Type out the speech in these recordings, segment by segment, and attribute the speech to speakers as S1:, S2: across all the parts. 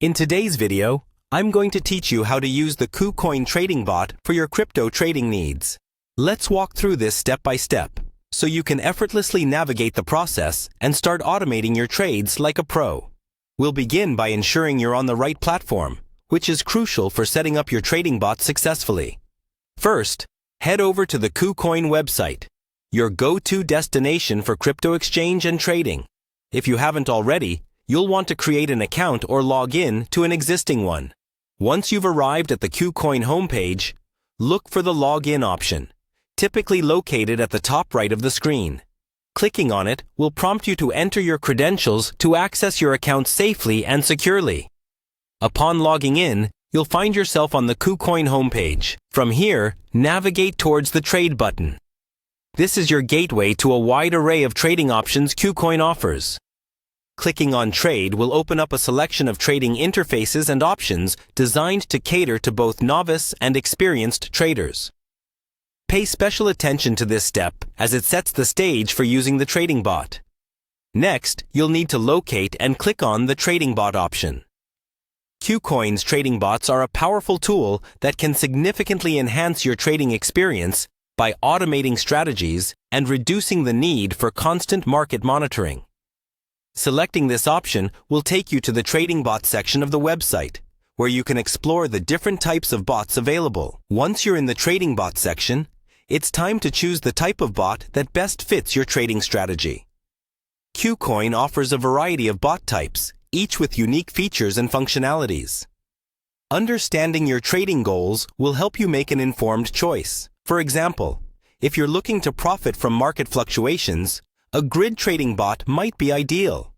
S1: In today's video, I'm going to teach you how to use the Kucoin trading bot for your crypto trading needs. Let's walk through this step by step, so you can effortlessly navigate the process and start automating your trades like a pro. We'll begin by ensuring you're on the right platform, which is crucial for setting up your trading bot successfully. First, head over to the Kucoin website, your go-to destination for crypto exchange and trading. If you haven't already, you'll want to create an account or log in to an existing one. Once you've arrived at the Kucoin homepage, look for the Login option, typically located at the top right of the screen. Clicking on it will prompt you to enter your credentials to access your account safely and securely. Upon logging in, you'll find yourself on the Kucoin homepage. From here, navigate towards the Trade button. This is your gateway to a wide array of trading options Kucoin offers. Clicking on Trade will open up a selection of trading interfaces and options designed to cater to both novice and experienced traders. Pay special attention to this step as it sets the stage for using the trading bot. Next, you'll need to locate and click on the Trading Bot option. Kucoin's trading bots are a powerful tool that can significantly enhance your trading experience by automating strategies and reducing the need for constant market monitoring. Selecting this option will take you to the Trading Bot section of the website, where you can explore the different types of bots available. Once you're in the Trading Bot section, it's time to choose the type of bot that best fits your trading strategy. Kucoin offers a variety of bot types, each with unique features and functionalities. Understanding your trading goals will help you make an informed choice. For example, if you're looking to profit from market fluctuations, a grid trading bot might be ideal.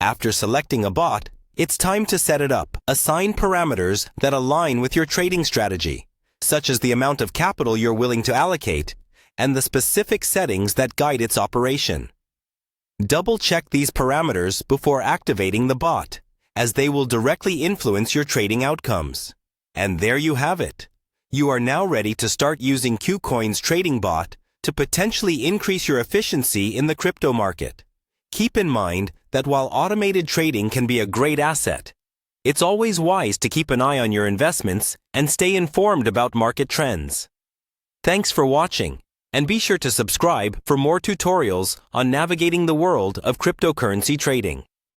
S1: After selecting a bot, it's time to set it up. Assign parameters that align with your trading strategy, such as the amount of capital you're willing to allocate and the specific settings that guide its operation. Double-check these parameters before activating the bot, as they will directly influence your trading outcomes. And there you have it. You are now ready to start using Kucoin's trading bot to potentially increase your efficiency in the crypto market. Keep in mind that while automated trading can be a great asset, it's always wise to keep an eye on your investments and stay informed about market trends. Thanks for watching, and be sure to subscribe for more tutorials on navigating the world of cryptocurrency trading.